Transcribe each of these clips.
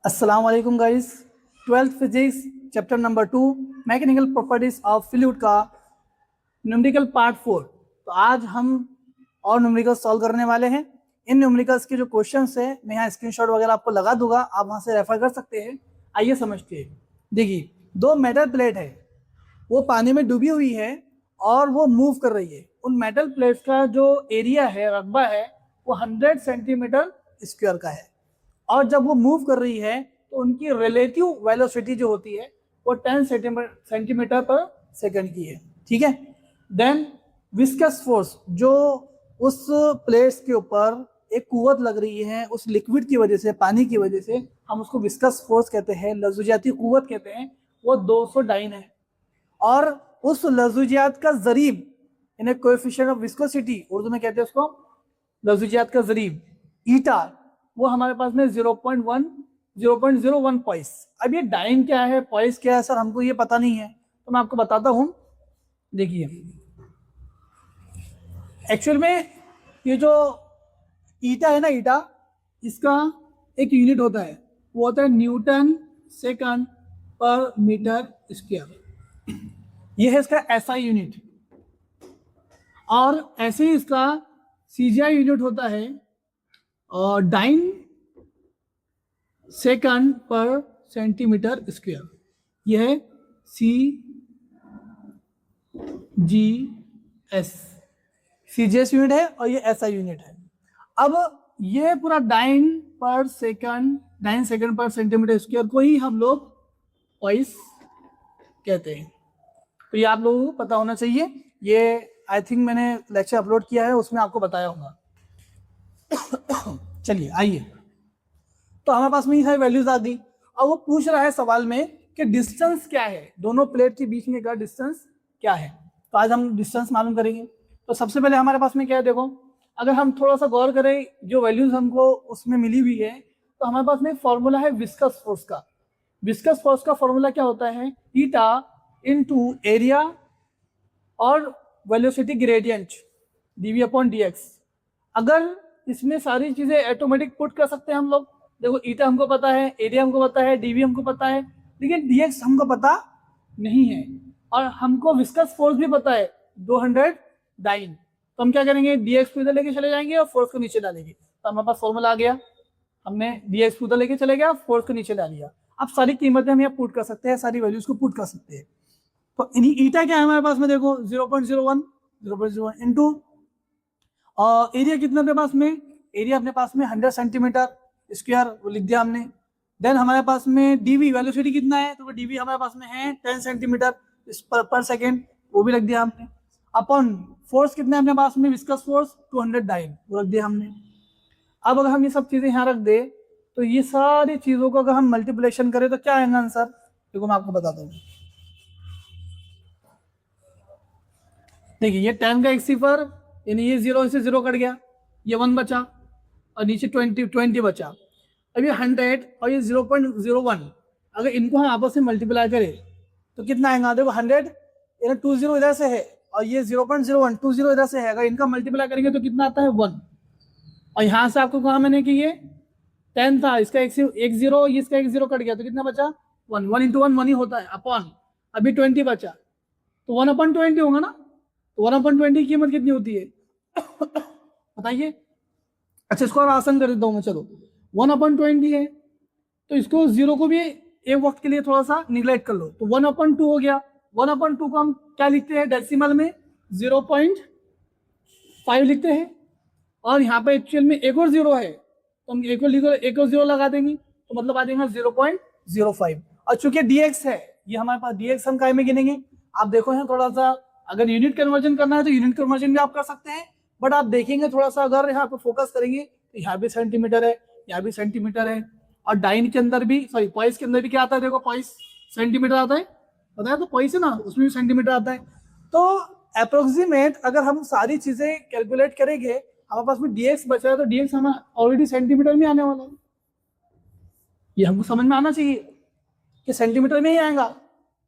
अस्सलाम वालेकुम guys. 12th physics chapter number 2 mechanical properties of fluid का न्यूमेरिकल पार्ट 4। तो आज हम और न्यूमेरिकल्स सॉल्व करने वाले हैं। इन न्यूमेरिकल्स के जो क्वेश्चंस है मैं यहाँ स्क्रीनशॉट वगैरह आपको लगा दूंगा, आप वहाँ से रेफर कर सकते हैं। आइए समझते हैं। देखिए, दो मेटल प्लेट है, वो पानी में डूबी हुई है और वो मूव कर रही है। उन मेटल प्लेट्स का जो एरिया है, रकबा है, वो 100 सेंटीमीटर स्क्वायर का है। और जब वो मूव कर रही है तो उनकी रिलेटिव वेलोसिटी जो होती है वो 10 सेंटीमीटर पर सेकंड की है। ठीक है। देन विस्कस फोर्स, जो उस प्लेट्स के ऊपर एक कुव्वत लग रही है उस लिक्विड की वजह से, पानी की वजह से, हम उसको विस्कस फोर्स कहते हैं, लजुजियाती कुव्वत कहते हैं, वो 200 डाइन है। और उस लजुजियात का जरीब, यानी कोएफिशिएंट ऑफ विस्कोसिटी, उर्दू में कहते हैं उसको लजुजियात का जरीब, ईटा, वो हमारे पास में 0.01 पॉइस। अब ये डाइन क्या है, पॉइस क्या है, सर हमको ये पता नहीं है, तो मैं आपको बताता हूँ। देखिए, एक्चुअल में ये जो ईटा है ना, ईटा, इसका एक यूनिट होता है, वो होता है न्यूटन सेकंड पर मीटर स्क्वायर। ये है इसका एसआई यूनिट। और ऐसे ही इसका सीजीआई यूनिट होता है और डाइन सेकंड पर सेंटीमीटर स्क्वायर। यह है CGS यूनिट है और ये SI यूनिट है। अब ये पूरा डाइन सेकंड पर सेंटीमीटर स्क्वायर को ही हम लोग पॉइस कहते हैं। तो ये आप लोगों को पता होना चाहिए। ये आई थिंक मैंने लेक्चर अपलोड किया है, उसमें आपको बताया होगा। चलिए आइए, तो हमारे पास में ये सारी वैल्यूज आ गई। अब वो पूछ रहा है सवाल में कि डिस्टेंस क्या है, दोनों प्लेट के बीच में का डिस्टेंस क्या है। तो आज हम डिस्टेंस मालूम करेंगे। तो सबसे पहले हमारे पास में क्या है, देखो, अगर हम थोड़ा सा गौर करें जो वैल्यूज हमको उसमें मिली हुई है, तो हमारे पास में फॉर्मूला है विस्कस फोर्स का। विस्कस फोर्स का फॉर्मूला क्या होता है, ईटा इनटू एरिया और वेलोसिटी ग्रेडियंट dv/dx। अगर इसमें सारी चीजें ऑटोमेटिक पुट कर सकते हैं हम लोग। देखो, ईटा हमको पता है, एरिया हमको पता है, dv हमको पता है, लेकिन dx हमको पता नहीं है। और हमको विस्कस फोर्स भी पता है 200 डाइन। तो हम क्या करेंगे, dx को इधर लेके चले जाएंगे और फोर्स को नीचे डालेंगे। तो हमारे पास फॉर्मूला आ गया, हमने dx को उधर लेके चले गया, फोर्स को नीचे डाल दिया। अब सारी कीमतें हम यहाँ पुट कर सकते हैं, सारी वैल्यूज को पुट कर सकते हैं। तो ईटा क्या है हमारे पास में, देखो 0.01 इंटू एरिया कितना अपने पास में, एरिया अपने पास में 100 सेंटीमीटर स्क्वायर, वो लिख दिया हमने। देन हमारे पास में dv वेलोसिटी कितना है, तो dv हमारे पास में है 10 सेंटीमीटर पर सेकेंड, वो भी रख दिया हमने। अपॉन फोर्स कितना है अपने पास में, विस्कस फोर्स 200 डाइन, वो रख दिया हमने। अब अगर हम ये सब चीजें यहाँ रख दे, तो ये सारी चीजों को अगर हम मल्टीप्लिकेशन करें तो क्या आएगा आंसर, देखो मैं आपको बताता हूँ। देखिए, ये 10 का एक सिफर, यानी ये 0 से 0 कट गया, ये 1 बचा और नीचे 20 बचा। अब ये 100 और ये 0.01, अगर इनको हम आपस में मल्टीप्लाई करें तो कितना आएगा, देखो 100 यानी 20 इधर से है और ये 0.01 20 इधर से है, अगर इनका मल्टीप्लाई करेंगे तो कितना आता है 1। और यहाँ से आपको कहा मैंने कि ये 10 था, इसका एक 0, इसका एक 0 कट गया, तो कितना बचा 1। 1 इंटू 1 1 ही होता है, अपॉन अभी 20 बचा तो 1/20 होगा ना। तो 1/20 की कीमत कितनी होती है बताइए। अच्छा, इसको और आसान कर देता हूँ मैं, चलो 1/20 है तो इसको 0 को भी एक वक्त के लिए थोड़ा सा निगलेक्ट कर लो, तो 1/2 हो गया। 1/2 को हम क्या लिखते हैं डेसिमल में, 0.5 लिखते हैं। और यहाँ पे एक्चुअल में एक और 0 है, तो हम एक और 0 लगा देंगे, तो मतलब आ जाएगा 0.05। और चूंकि dx है, ये हमारे पास dx हम काय में गिनेंगे, आप देखो यहाँ थोड़ा सा, अगर यूनिट कन्वर्जन करना है तो यूनिट कन्वर्जन भी आप कर सकते हैं, बट आप देखेंगे थोड़ा सा अगर यहाँ पे फोकस करेंगे तो यहाँ भी सेंटीमीटर है, यहाँ भी सेंटीमीटर है, और डाइन के अंदर भी, सॉरी पॉइस के अंदर भी क्या आता है, देखो पॉइस सेंटीमीटर आता है, पता है, तो पॉइस है ना, उसमें भी सेंटीमीटर आता है। तो अप्रोक्सीमेट अगर हम सारी चीजें कैलकुलेट करेंगे, हमारे पास में dx बचा है, तो dx हमारा ऑलरेडी सेंटीमीटर में आने वाला है। ये हमको समझ में आना चाहिए कि सेंटीमीटर में ही आएगा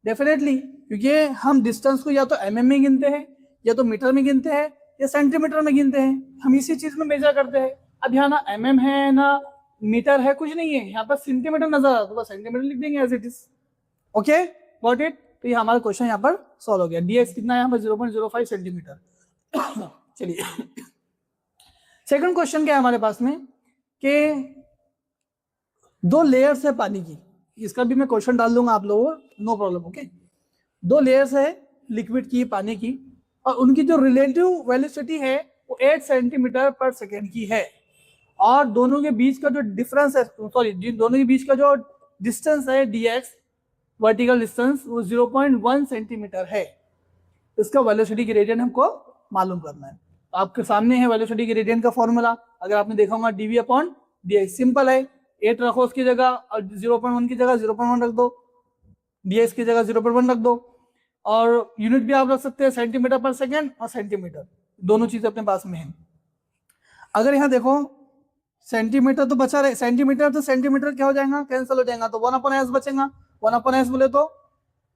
डेफिनेटली, क्योंकि हम डिस्टेंस को या तो mm में गिनते हैं, या तो मीटर में गिनते हैं, या सेंटीमीटर में गिनते हैं, हम इसी चीज में मेजर करते हैं। अब यहाँ ना mm है ना मीटर है, कुछ नहीं है, यहाँ पर सेंटीमीटर नजर आ रहा है, तो बस सेंटीमीटर लिख देंगे as it is. Okay, got it. तो ये हमारा क्वेश्चन यहाँ पर सॉल्व हो गया। dx कितना है यहाँ पर 0.05 सेंटीमीटर। चलिए सेकंड क्वेश्चन क्या है हमारे पास में कि दो लेयर्स है पानी की, इसका भी मैं क्वेश्चन डाल दूंगा आप लोगों को, नो प्रॉब्लम। ओके, दो लेयर्स है लिक्विड की, पानी की, और उनकी जो रिलेटिव वेलोसिटी है वो 8 सेंटीमीटर पर सेकेंड की है, और दोनों के बीच का जो डिफरेंस है, सॉरी, दोनों के बीच का जो डिस्टेंस है dx वर्टिकल डिस्टेंस वो 0.1 सेंटीमीटर है। इसका वेलोसिटी ग्रेडियंट हमको मालूम करना है। तो आपके सामने है वेलोसिटी ग्रेडियंट का फॉर्मूला, अगर आपने देखा होगा dv अपॉन dx, सिंपल है, 8 रखो उसकी जगह और 0.1 की जगह 0.1 रख दो, dx की जगह 0.1 रख दो, और यूनिट भी आप रख सकते हैं सेंटीमीटर पर सेकेंड और सेंटीमीटर, दोनों चीजें अपने पास में है। अगर यहाँ देखो सेंटीमीटर तो बचा रहे, सेंटीमीटर तो सेंटीमीटर क्या हो जाएगा, कैंसिल हो जाएगा, तो 1/s बचेगा, 1/s बोले तो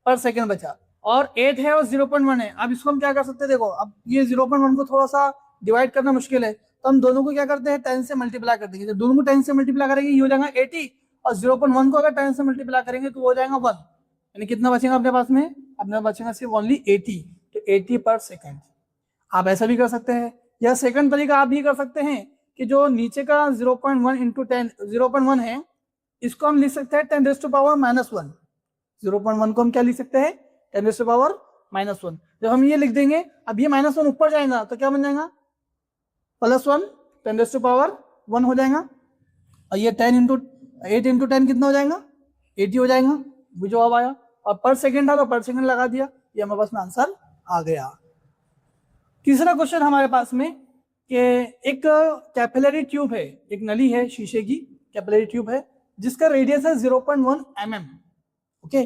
पर सेकेंड बचा, और 8 है और 0.1 है। अब इसको हम क्या कर सकते हैं, देखो अब ये 0.1 को थोड़ा सा डिवाइड करना मुश्किल है, तो हम दोनों को क्या करते हैं 10 से मल्टीप्लाई कर देंगे। जब दोनों को 10 से मल्टीप्लाई करेंगे ये हो जाएगा 80, और 0.1 को अगर 10 से मल्टीप्लाई करेंगे तो हो जाएगा 1, यानी कितना बचेगा अपने पास में, अपने पास बचेगा सिर्फ ओनली 80, तो 80 पर सेकेंड। आप ऐसा भी कर सकते हैं, या सेकंड तरीका आप भी कर सकते हैं कि जो नीचे का 0.1 इंटू 10 0.1 है, इसको हम लिख सकते हैं 10 रेज़ टू पावर -1। 0.1 को हम क्या लिख सकते हैं, 10 रेज़ टू पावर -1। जब हम ये लिख देंगे, अब ये -1 ऊपर जाएगा तो क्या बन जाएगा, +1, 10 रेज़ टू पावर 1 हो जाएगा, और ये 8 इंटू 10 कितना हो जाएगा, 80 हो जाएगा, वो जवाब आया। और पर सेकेंड था तो पर सेकेंड लगा दिया, ये हमारे पास में आंसर आ गया। तीसरा क्वेश्चन हमारे पास में कि एक कैपिलरी ट्यूब है, एक नली है शीशे की, कैपिलरी ट्यूब है जिसका रेडियस है 0.1 mm। ओके,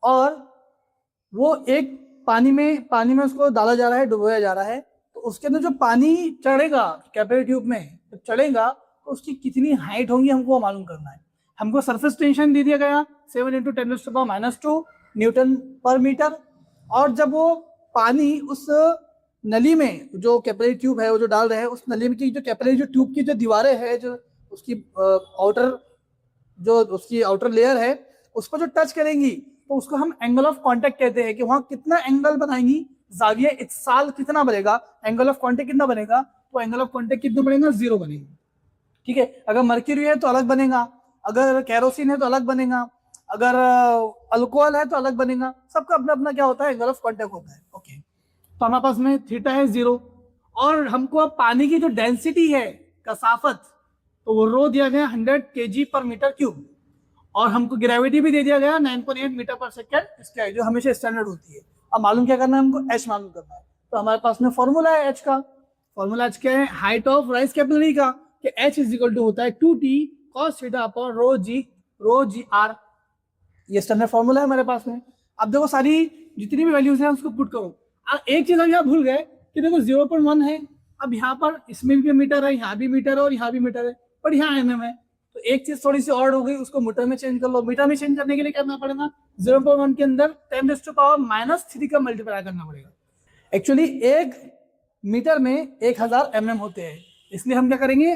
और वो एक पानी में उसको डाला जा रहा है, डुबोया जा रहा है, तो उसके अंदर जो पानी चढ़ेगा कैपिलरी ट्यूब में, तो चढ़ेगा तो उसकी कितनी हाइट होगी हमको मालूम करना है। हमको सरफेस टेंशन दे दिया गया 7 × 10⁻² न्यूटन पर मीटर, और जब वो पानी उस नली में, जो कैपिलरी ट्यूब है वो जो डाल रहे हैं, उस नली में की जो कैपिलरी जो ट्यूब की जो दीवारें है, जो उसकी आउटर लेयर है, उसको जो टच करेंगी तो उसको हम एंगल ऑफ कांटेक्ट कहते हैं, कि वहां कितना एंगल बनाएंगी, जाविया इत्साल कितना बनेगा, एंगल ऑफ कांटेक्ट कितना बनेगा, तो एंगल ऑफ कांटेक्ट कितना बनेगा, 0 बनेगा। ठीक है, अगर मर्क्यूरी है तो अलग बनेगा, अगर कैरोसिन है तो अलग बनेगा, अगर अल्कोहल है तो अलग बनेगा, सबका अपना अपना क्या होता है, एंगल ऑफ कांटेक्ट होता है। ओके, तो हमारे पास में थीटा है 0, और हमको अब पानी की जो डेंसिटी है, कसाफत, तो वो रो दिया गया 100 kg/m³, और हमको ग्रेविटी भी दे दिया गया 9.8 मीटर पर सेकेंड स्क्वायर, जो हमेशा स्टैंडर्ड होती है। अब मालूम क्या करना है हमको, h मालूम करना है। तो हमारे पास में फॉर्मूला है h का, फॉर्मूला h क्या है, हाइट ऑफ राइज कैपिलरी का, कि h = होता है 2t cos θ/ρg ρgr, ये स्टैंडर्ड फॉर्मूला है हमारे पास में। अब देखो सारी जितनी भी वैल्यूज है उसको पुट करो। एक चीज हम यहाँ भूल गए कि देखो 0.1 है, अब यहाँ पर इसमें भी मीटर है, यहाँ भी मीटर है और यहाँ भी मीटर है, पर यहाँ mm है, तो एक चीज थोड़ी सी और हो गई, उसको मीटर में चेंज कर लो। मीटर में चेंज करने के लिए करना पड़ेगा 0.1 के अंदर 10⁻³ का मल्टीप्लाई करना पड़ेगा। एक्चुअली 1 मीटर में 1000 mm होते हैं, इसलिए हम क्या करेंगे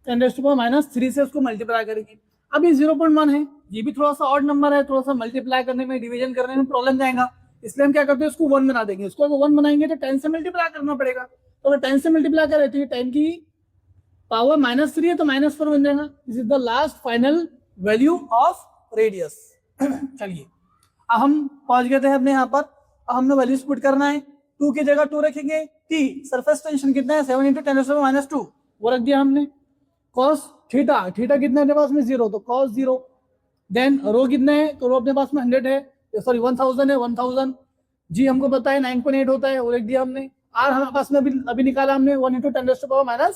10⁻³ से उसको मल्टीप्लाई करेंगे। अब ये 0.1 है, ये भी थोड़ा सा ऑड नंबर है, थोड़ा सा मल्टीप्लाई करने में, डिवीजन करने में प्रॉब्लम जाएगा, इसलिए हम क्या करते हैं उसको 1 बना देंगे। उसको अगर 1 बनाएंगे तो 10 से मल्टीप्लाई करना पड़ेगा, तो अगर 10 से मल्टीप्लाई करें तो ये 10 की पावर -3 है तो -4 बन जाएगा। This is the last final value of radius. चलिए अब हम पहुंच गए थे अपने यहाँ पर, अब हमने वैल्यूज पुट करना है। 2 की जगह 2 रखेंगे, t सरफेस टेंशन कितना है 7 × 10⁻², वो रख दिया हमने। cos थीटा कितना है अपने पास में 0, तो cos 0। देन रो कितना है, तो रो अपने पास में 100 है, सॉरी 1000 है, 1000। जी हमको पता है 9.8 होता है, वो लिख दिया हमने। आर हमारे पास में अभी निकाला हमने 1 × 10⁻⁴।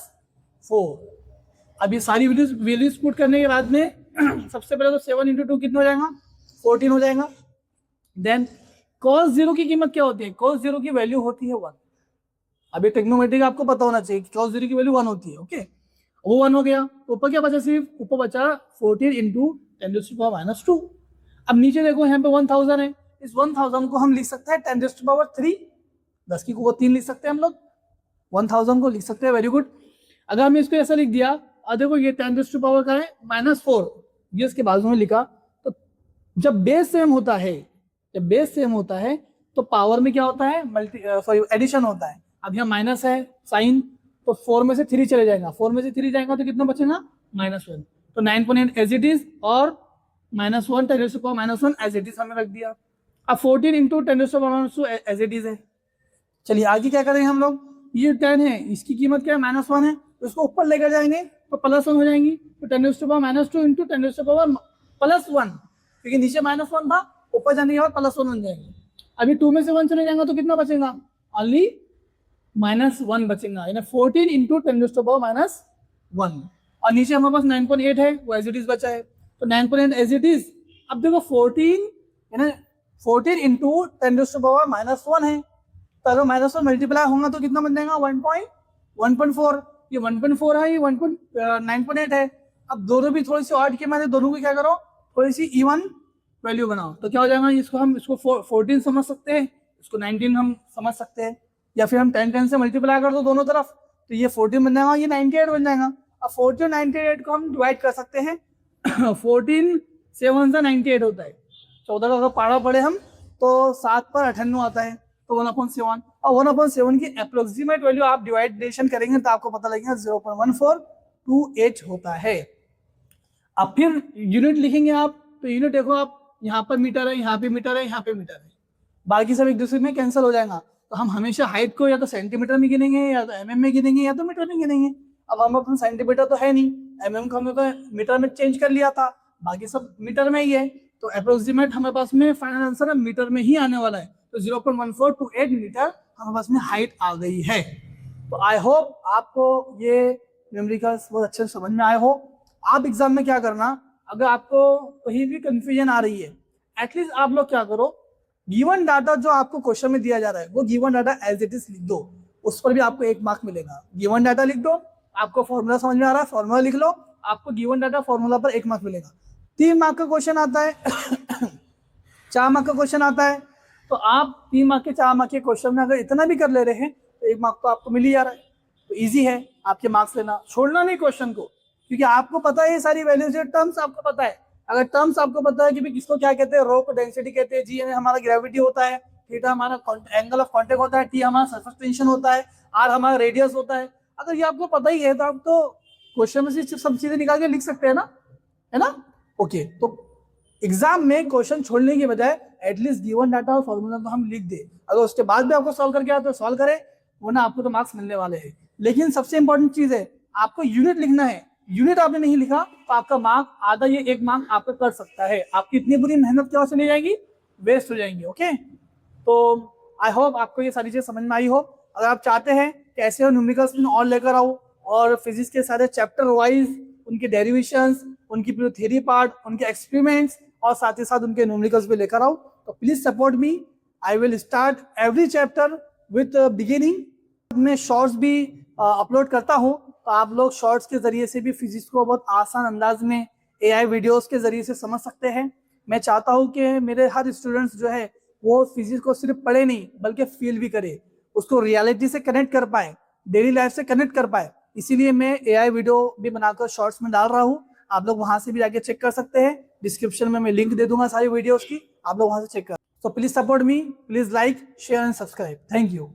अब ये सारी वैल्यूज पुट करने के बाद में सबसे पहले तो 7 × 2 कितना हो जाएगा 14 हो जाएगा। देन cos 0 की कीमत क्या होती है, cos 0 की वैल्यू होती है 1। अभी ट्रिग्नोमेट्री का आपको पता होना चाहिए कि cos 0 की वैल्यू 1 होती है। ओके, वो 1 हो गया, तो ऊपर क्या बचा, सिर्फ ऊपर बचा 14 × 10⁻²। अब नीचे देखो यहाँ पे 1000 है, इस 1000 को हम लिख सकते हैं 10⁻3, 10 की 3 लिख सकते हैं हम लोग, 1000 को लिख सकते हैं। Very good. अगर हमने इसको ऐसा लिख दिया, और देखो ये 10⁻⁴ का है -4, ये इसके बाजू में लिखा। तो जब बेस सेम होता है, जब बेस सेम होता है तो पावर में क्या होता है, एडिशन होता है। अब यहाँ माइनस है साइन, तो 4 में से 3 चले जाएगा, 4 में से 3 जाएगा तो कितना बचेगा, -1। तो 9.8 एज इट इज और -1 10⁻⁻1 एज इट इज हमने रख दिया। अब 14 इंटू 10⁻⁻2 एज इट इज है। चलिए आगे क्या करेंगे हम लोग, ये 10 है, इसकी कीमत क्या है, -1 है, तो इसको ऊपर लेकर जाएंगे तो +1 हो जाएंगी। तो 10⁻⁻2 इंटू 10⁻+1, क्योंकि नीचे -1 था, ऊपर जाने के बाद +1 बन जाएंगे। अभी 2 में से 1 चले जाएगा तो कितना बचेगा, ओनली -1 बचेगा, यानी 14 इंटू 10⁻⁻1। और नीचे हमारे पास 9.8 है, वो एज इट इज बचा है, तो 9.8 एज इट इज। अब देखो 14 इंटू 10⁻⁻1 है, तो अगर -1 मल्टीप्लाई होगा तो कितना बन जाएगा, 1.4। ये 1.4 है, ये 9.8 है। अब दोनों भी थोड़ी सी ऑड के माने, दोनों को क्या करो, थोड़ी सी इवन वैल्यू बनाओ, तो क्या हो जाएगा, इसको हम 14 समझ सकते हैं, इसको 19 हम समझ सकते हैं, या फिर हम 10 से मल्टीप्लाई कर दो दोनों तरफ, तो ये 14 बन जाएगा, ये 98 बन जाएगा। अब 14 98 को हम डिवाइड कर सकते हैं 14 7 से 98 होता है, 14 का अगर पारा पड़े हम तो 7 पर 98 आता है, तो 1/7। और 1/7 की अप्रोक्सीमेट वैल्यू आप डिवाइडेशन करेंगे तो आपको पता लगेगा 0.1428 होता है। अब फिर यूनिट लिखेंगे आप, तो यूनिट देखो आप, यहाँ पर मीटर है, यहाँ पे मीटर है, यहाँ पे मीटर है, बाकी सब एक दूसरे में कैंसिल हो जाएगा। तो हम हमेशा हाइट को या तो सेंटीमीटर में गिनेंगे, या तो mm में गिनेंगे, या तो मीटर में गिनेंगे। अब हम अपना सेंटीमीटर तो है नहीं, mm को हमने तो मीटर में चेंज कर लिया था, बाकी सब मीटर में ही है, तो अप्रोक्सीमेट हमारे पास में फाइनल आंसर मीटर में ही आने वाला है। तो 0.1428 मीटर हमारे पास में हाइट आ गई है। तो आई होप आपको ये न्यूमेरिकल्स बहुत अच्छे से समझ में आए हो। आप एग्जाम में क्या करना, अगर आपको कहीं भी कंफ्यूजन आ रही है, एटलीस्ट आप लोग क्या करो, गिवन डाटा जो आपको क्वेश्चन में दिया जा रहा है वो given data as it is लिख दो, उस पर भी आपको 1 मार्क मिलेगा। गिवन डाटा लिख दो, आपको फॉर्मूला समझ में आ रहा है, फॉर्मूला लिख लो, आपको गिवन डाटा फॉर्मूला पर 1 मार्क मिलेगा। 3 मार्क का क्वेश्चन आता है 4 मार्क का क्वेश्चन आता है, तो आप 3 मार्क के 4 मार्क के क्वेश्चन में अगर इतना भी कर ले रहे हैं तो 1 मार्क तो आपको मिल ही जा रहा है। तो ईजी है आपके मार्क्स लेना, छोड़ना नहीं क्वेश्चन को, क्योंकि आपको पता है ये सारी वैल्यूज, टर्म्स आपको पता है। अगर टर्म्स आपको पता है कि किसको क्या कहते हैं, रो को डेंसिटी कहते हैं, जी हमारा ग्रेविटी होता है, थीटा हमारा एंगल ऑफ कांटेक्ट होता है, टी हमारा सरफेस टेंशन होता है, आर हमारा रेडियस होता है, अगर ये आपको पता ही है तो आप तो क्वेश्चन में से सब चीजें निकाल के लिख सकते हैं ना, है ना। ओके, तो एग्जाम में क्वेश्चन छोड़ने की बजाय एटलीस्ट गिवन डाटा और फॉर्मूला तो हम लिख दे, अगर उसके बाद भी आपको सॉल्व करके आए तो सॉल्व करें, वरना आपको तो मार्क्स मिलने वाले हैं। लेकिन सबसे इंपॉर्टेंट चीज है, आपको यूनिट लिखना है। यूनिट आपने नहीं लिखा तो आपका मार्क आधा, ये 1 मार्क आपका कर सकता है, आपकी इतनी बुरी मेहनत क्या चली जाएगी, वेस्ट हो जाएंगी। ओके, तो आई होप आपको ये सारी चीजें समझ में आई हो। अगर आप चाहते हैं कि ऐसे हो न्यूमेरिकल्स में और लेकर आओ, और फिजिक्स के सारे चैप्टर वाइज उनके डेरिवेशंस, उनकी पूरी थ्योरी पार्ट, उनके एक्सपेरिमेंट्स, और साथ ही साथ उनके न्यूमेरिकल्स भी लेकर आओ, तो please support me. I will start every chapter with beginning. मैं शॉर्ट्स भी अपलोड करता हूँ, तो आप लोग शॉर्ट्स के जरिए से भी फिजिक्स को बहुत आसान अंदाज में AI वीडियोस के जरिए से समझ सकते हैं। मैं चाहता हूँ कि मेरे हर स्टूडेंट्स जो है वो फिजिक्स को सिर्फ पढ़े नहीं बल्कि फील भी करे, उसको रियलिटी से कनेक्ट कर पाए, डेली लाइफ से कनेक्ट कर पाए। इसीलिए मैं AI वीडियो भी बनाकर शॉर्ट्स में डाल रहा हूँ, आप लोग वहां से भी जाके चेक कर सकते हैं। डिस्क्रिप्शन में मैं लिंक दे दूंगा सारी वीडियोस की, आप लोग वहां से चेक कर। So please support me, please like, share and subscribe. Thank you.